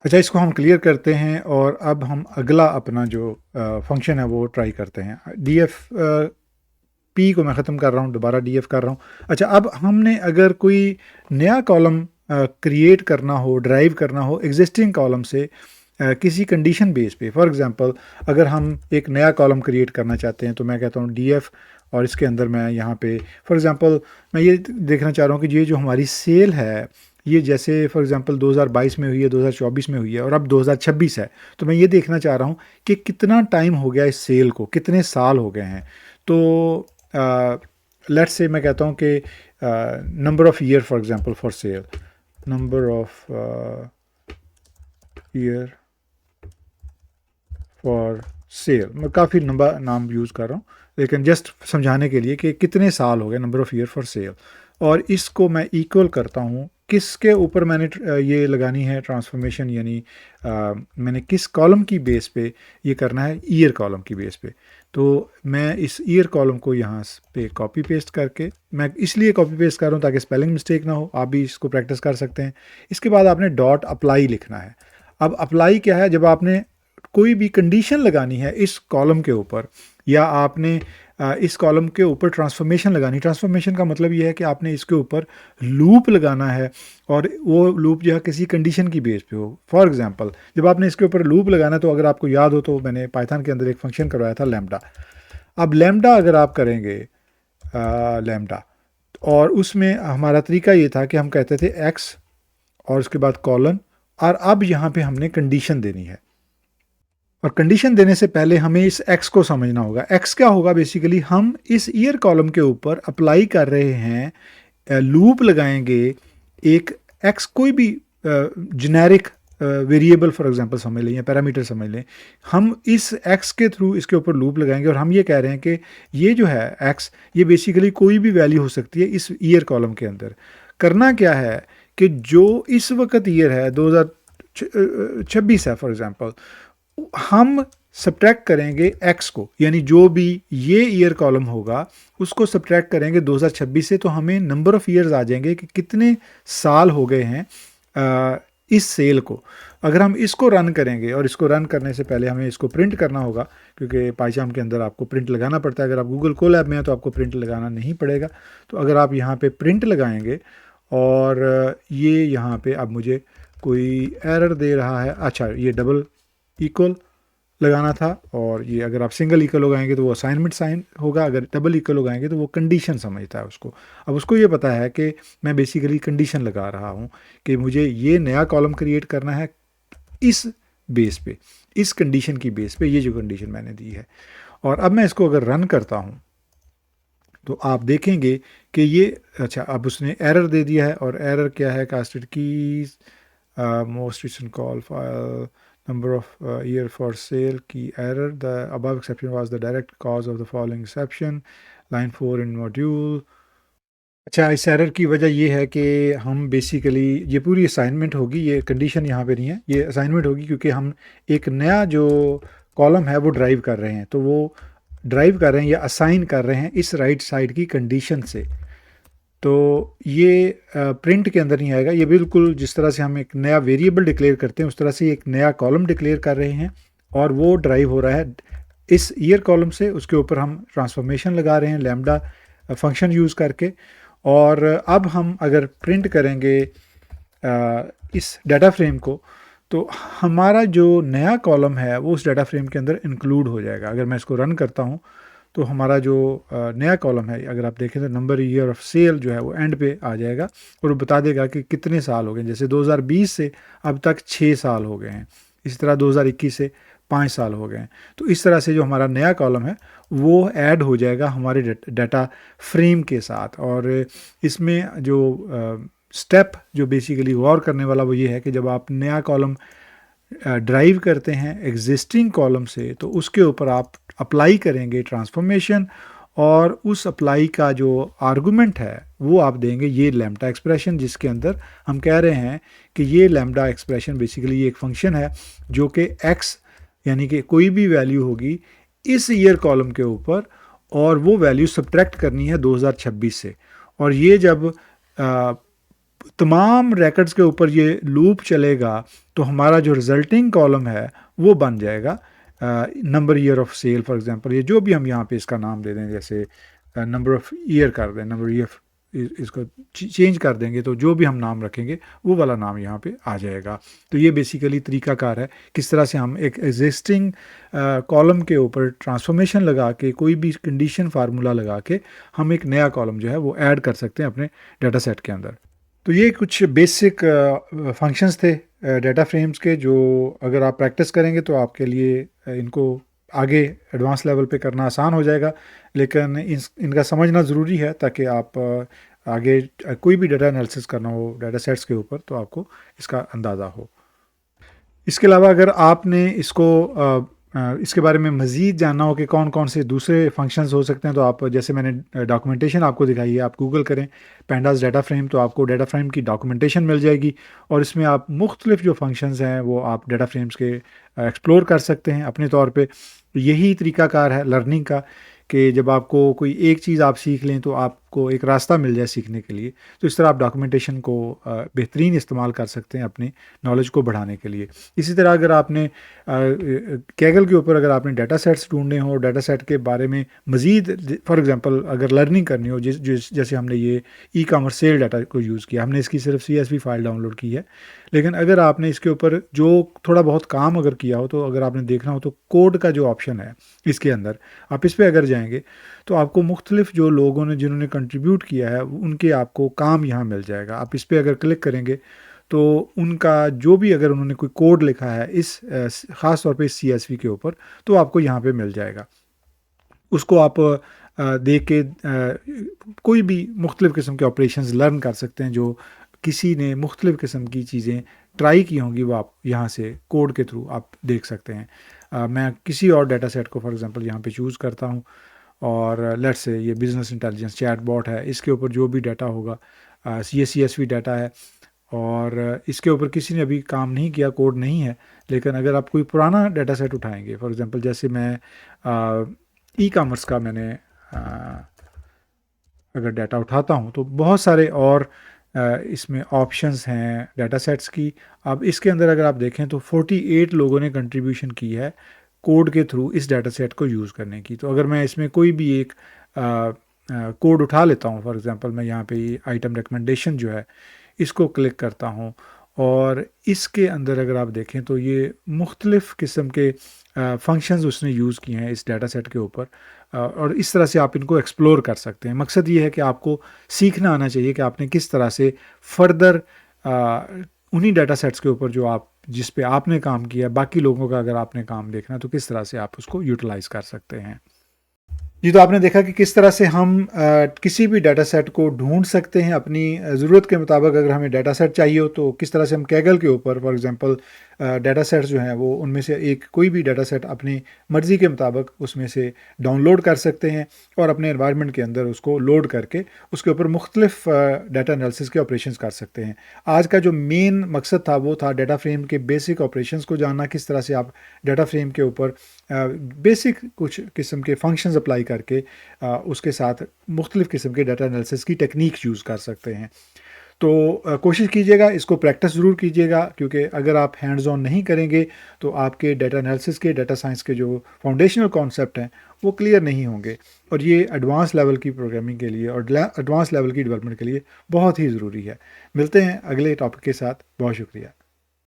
Speaker 1: अच्छा, इसको हम क्लियर करते हैं और अब हम अगला अपना जो फंक्शन है वो ट्राई करते हैं। DFP को मैं ख़त्म कर रहा हूँ, दोबारा DF कर रहा हूँ। अच्छा, अब हमने अगर कोई नया कॉलम क्रिएट करना हो, ड्राइव करना हो एग्जिस्टिंग कॉलम से किसी कंडीशन बेस पे, फॉर एग्जांपल अगर हम एक नया कॉलम क्रिएट करना चाहते हैं तो मैं कहता हूँ DF और इसके अंदर मैं यहाँ पे फॉर एग्जांपल मैं ये देखना चाह रहा हूँ कि ये जो हमारी सेल है ये जैसे फॉर एग्जांपल 2022 में हुई है, 2024 में हुई है और अब 2026 है, तो मैं ये देखना चाह रहा हूँ कि कितना टाइम हो गया इस सेल को, कितने साल हो गए हैं। तो लेट्स से मैं कहता हूँ कि number of year for example for sale, number of year for sale, मैं काफ़ी नाम यूज़ कर रहा हूँ लेकिन जस्ट समझाने के लिए कि कितने साल हो गए, number of year for sale. और इसको मैं इक्वल करता हूँ किसके ऊपर मैंने ये लगानी है ट्रांसफॉर्मेशन, यानी मैंने किस कॉलम की बेस पे ये करना है, ईयर कॉलम की बेस पे। तो मैं इस ईयर कॉलम को यहाँ पे कॉपी पेस्ट करके, मैं इसलिए कॉपी पेस्ट कर रहा हूँ ताकि स्पेलिंग मिस्टेक ना हो, आप भी इसको प्रैक्टिस कर सकते हैं। इसके बाद आपने डॉट अप्लाई लिखना है। अब अप्लाई क्या है, जब आपने कोई भी कंडीशन लगानी है इस कॉलम के ऊपर या आपने इस कॉलम के ऊपर ट्रांसफॉर्मेशन लगानी, ट्रांसफॉर्मेशन का मतलब ये है कि आपने इसके ऊपर लूप लगाना है और वो लूप जो है किसी कंडीशन की बेस पे हो। फॉर एग्जांपल जब आपने इसके ऊपर लूप लगाना है तो अगर आपको याद हो तो मैंने पाइथन के अंदर एक फंक्शन करवाया था लैम्डा। अब लैम्डा अगर आप करेंगे लैम्डा, और उसमें हमारा तरीका ये था कि हम कहते थे एक्स और उसके बाद कॉलन, और अब यहाँ पे हमने कंडीशन देनी है। और कंडीशन देने से पहले हमें इस एक्स को समझना होगा। एक्स क्या होगा? बेसिकली हम इस ईयर कॉलम के ऊपर अप्लाई कर रहे हैं, लूप लगाएंगे एक एक्स, कोई भी जेनेरिक वेरिएबल फॉर एग्जांपल समझ लें या पैरामीटर समझ लें। हम इस एक्स के थ्रू इसके ऊपर लूप लगाएंगे और हम ये कह रहे हैं कि ये जो है एक्स, ये बेसिकली कोई भी वैल्यू हो सकती है इस ईयर कॉलम के अंदर। करना क्या है कि जो इस वक्त ईयर है 2026 है फॉर एग्जांपल, हम सब्ट्रैक्ट करेंगे एक्स को, यानी जो भी ये ईयर कॉलम होगा उसको सब्ट्रैक्ट करेंगे 2026 से, तो हमें नंबर ऑफ़ ईयर्स आ जाएंगे कि कितने साल हो गए हैं इस सेल को। अगर हम इसको रन करेंगे, और इसको रन करने से पहले हमें इसको प्रिंट करना होगा, क्योंकि पाइचाम के अंदर आपको प्रिंट लगाना पड़ता है। अगर आप गूगल कोलैब में हैं तो आपको प्रिंट लगाना नहीं पड़ेगा। तो अगर आप यहाँ पे प्रिंट लगाएंगे और ये यहाँ पे अब मुझे कोई एरर दे रहा है, अच्छा ये डबल इक्वल लगाना था, और ये अगर आप सिंगल इक्वल लगाएंगे तो वो असाइनमेंट साइन होगा, अगर डबल इक्वल लगाएंगे तो वो कंडीशन समझता है उसको। अब उसको ये पता है कि मैं बेसिकली कंडीशन लगा रहा हूँ कि मुझे ये नया कॉलम क्रिएट करना है इस बेस पे, इस कंडीशन की बेस पे, ये जो कंडीशन मैंने दी है। और अब मैं इसको अगर रन करता हूँ तो आप देखेंगे कि ये, अच्छा अब उसने एरर दे दिया है, और एरर क्या है? Casted keys most recent call file number of year for sale key error, the above exception was the direct cause of the following exception, line 4 in module। अच्छा, इस एरर की वजह ये है कि हम बेसिकली, ये पूरी असाइनमेंट होगी, ये कंडीशन यहाँ पे नहीं है, ये असाइनमेंट होगी क्योंकि हम एक नया जो कॉलम है वो ड्राइव कर रहे हैं। तो वो ड्राइव कर रहे हैं या असाइन कर रहे हैं इस राइट साइड की कंडीशन से। तो ये प्रिंट के अंदर नहीं आएगा, ये बिल्कुल जिस तरह से हम एक नया वेरिएबल डिक्लेयर करते हैं उस तरह से एक नया कॉलम डिक्लेयर कर रहे हैं, और वो ड्राइव हो रहा है इस ईयर कॉलम से। उसके ऊपर हम ट्रांसफॉर्मेशन लगा रहे हैं लैम्डा फंक्शन यूज़ करके। और अब हम अगर प्रिंट करेंगे इस डाटा फ्रेम को, तो हमारा जो नया कॉलम है वो उस डाटा फ्रेम के अंदर इंक्लूड हो जाएगा। अगर मैं इसको रन करता हूँ तो हमारा जो नया कॉलम है, अगर आप देखें तो नंबर ईयर ऑफ सेल जो है वो एंड पे आ जाएगा, और वो बता देगा कि कितने साल हो गए। जैसे 2020 से अब तक 6 साल हो गए हैं, इस तरह 2021 से 5 साल हो गए हैं। तो इस तरह से जो हमारा नया कॉलम है वो ऐड हो जाएगा हमारे डाटा फ्रेम के साथ। और इसमें जो स्टेप जो बेसिकली गौर करने वाला वो ये है कि जब आप नया कॉलम ड्राइव करते हैं एग्जिस्टिंग कॉलम से, तो उसके ऊपर आप अप्लाई करेंगे ट्रांसफॉर्मेशन, और उस अप्लाई का जो आर्गुमेंट है वो आप देंगे ये लैम्डा एक्सप्रेशन, जिसके अंदर हम कह रहे हैं कि ये लैम्डा एक्सप्रेशन बेसिकली ये एक फंक्शन है जो कि एक्स, यानी कि कोई भी वैल्यू होगी इस ईयर कॉलम के ऊपर, और वो वैल्यू सब्ट्रैक्ट करनी है 2026 से। और ये जब तमाम रिकॉर्ड्स के ऊपर ये लूप चलेगा तो हमारा जो रिजल्टिंग कॉलम है वो बन जाएगा number year of sale for example, ये जो भी हम यहाँ पे इसका नाम दे दें, जैसे नंबर ऑफ ईयर कर दें, नंबर ईयर इसको चेंज कर देंगे, तो जो भी हम नाम रखेंगे वो वाला नाम यहाँ पे आ जाएगा। तो ये बेसिकली तरीकाकार है किस तरह से हम एक एग्जिस्टिंग कॉलम के ऊपर ट्रांसफॉर्मेशन लगा के, कोई भी कंडीशन फार्मूला लगा के हम एक नया कॉलम जो है वो ऐड कर सकते हैं अपने डाटा सेट के अंदर। तो ये कुछ बेसिक फंक्शंस थे डाटा फ्रेम्स के, जो अगर आप प्रैक्टिस करेंगे तो आपके लिए इनको आगे एडवांस लेवल पे करना आसान हो जाएगा। लेकिन इनका समझना ज़रूरी है ताकि आप आगे कोई भी डाटा एनालिसिस करना हो डाटा सेट्स के ऊपर तो आपको इसका अंदाज़ा हो। इसके अलावा अगर आपने इसके बारे में मज़ीद जानना हो कि कौन कौन से दूसरे फंक्शंस हो सकते हैं, तो आप, जैसे मैंने डॉक्यूमेंटेशन आपको दिखाई है, आप गूगल करें पैंडास डाटा फ्रेम तो आपको डाटा फ्रेम की डॉक्यूमेंटेशन मिल जाएगी, और इसमें आप मुख्तलिफ जो फंक्शंस हैं वो आप डाटा फ्रेम्स के एक्सप्लोर कर सकते हैं अपने तौर पे। यही तरीकाकार है लर्निंग का कि जब आपको कोई एक चीज़ आप सीख लें तो आपको एक रास्ता मिल जाए सीखने के लिए, तो इस तरह आप डॉक्यूमेंटेशन को बेहतरीन इस्तेमाल कर सकते हैं अपनी नॉलेज को बढ़ाने के लिए। इसी तरह अगर आपने कैगल के ऊपर अगर आपने डाटा सेट्स ढूंढने हो, डाटा सेट के बारे में मज़ीद फॉर एग्जांपल अगर लर्निंग करनी हो, जैसे हमने ये ई कॉमर्स सेल डाटा को यूज़ किया, हमने इसकी सिर्फ CSV फाइल डाउनलोड की है, लेकिन अगर आपने इसके ऊपर जो थोड़ा बहुत काम अगर किया हो, तो अगर आपने देखना हो तो कोड का जो ऑप्शन है इसके अंदर, आप इस पर अगर जाएंगे तो आपको मुख्तलिफ जो लोगों ने जिन्होंने कंट्रीब्यूट किया है उनके आपको काम यहाँ मिल जाएगा। आप इस पर अगर क्लिक करेंगे तो उनका जो भी अगर उन्होंने कोई कोड लिखा है इस ख़ास तौर पे इस CSV के ऊपर, तो आपको यहाँ पे मिल जाएगा। उसको आप देख के कोई भी मुख्तलिफ़ किस्म के ऑपरेशंस लर्न कर सकते हैं, जो किसी ने मुख्तलिफ़ किस्म की चीज़ें ट्राई की होंगी, वो आप यहाँ से कोड के थ्रू आप देख सकते हैं। मैं किसी और डाटा सेट को फॉर एग्जांपल यहाँ पे चूज़ करता हूँ और लेट्स से ये बिज़नेस इंटेलिजेंस चैटबॉट है, इसके ऊपर जो भी डाटा होगा ये CSV डाटा है और इसके ऊपर किसी ने अभी काम नहीं किया, कोड नहीं है। लेकिन अगर आप कोई पुराना डाटा सेट उठाएंगे, फॉर एग्जांपल जैसे मैं ई-कॉमर्स का मैंने अगर डाटा उठाता हूँ तो बहुत सारे और इसमें ऑप्शंस हैं डाटा सेट्स की। अब इसके अंदर अगर आप देखें तो 48 लोगों ने कंट्रीब्यूशन की है कोड के थ्रू इस डाटा सेट को यूज़ करने की। तो अगर मैं इसमें कोई भी एक कोड उठा लेता हूँ, फॉर एग्जांपल मैं यहाँ पे आइटम रिकमेंडेशन जो है इसको क्लिक करता हूँ और इसके अंदर अगर आप देखें तो ये मुख्तलिफ़ किस्म के फंक्शंस उसने यूज़ किए हैं इस डाटा सेट के ऊपर और इस तरह से आप इनको एक्सप्लोर कर सकते हैं। मकसद ये है कि आपको सीखना आना चाहिए कि आपने किस तरह से फर्दर उन्हीं डाटा सेट्स के ऊपर जो आप जिस पे आपने काम किया, बाकी लोगों का अगर आपने काम देखना तो किस तरह से आप उसको यूटिलाइज़ कर सकते हैं। जी, तो आपने देखा कि किस तरह से हम किसी भी डाटा सेट को ढूंढ सकते हैं अपनी ज़रूरत के मुताबिक। अगर हमें डाटा सेट चाहिए हो तो किस तरह से हम कैगल के ऊपर फॉर एग्जांपल डाटा सेट्स जो हैं वो उनमें से एक कोई भी डाटा सेट अपनी मर्ज़ी के मुताबिक उसमें से डाउनलोड कर सकते हैं और अपने एनवायरनमेंट के अंदर उसको लोड करके उसके ऊपर मुख्तलिफ डाटा एनालिसिस के ऑपरेशंस कर सकते हैं। आज का जो मेन मकसद था वो था डाटा फ्रेम के बेसिक ऑपरेशंस को जानना, किस तरह से आप डाटा फ्रेम के ऊपर बेसिक कुछ किस्म के फंक्शंस अप्लाई करके उसके साथ मुख्तलिफ़ किस्म के डाटा एनालिसिस की टेक्निक यूज़ कर सकते हैं। तो कोशिश कीजिएगा, इसको प्रैक्टिस ज़रूर कीजिएगा, क्योंकि अगर आप हैंड्स ऑन नहीं करेंगे तो आपके डाटा एनालिसिस के, डाटा साइंस के जो फाउंडेशनल कॉन्सेप्ट हैं वो क्लियर नहीं होंगे और ये एडवांस लेवल की प्रोग्रामिंग के लिए और एडवांस लेवल की डेवलपमेंट के लिए बहुत ही ज़रूरी है। मिलते हैं अगले टॉपिक के साथ। बहुत शुक्रिया।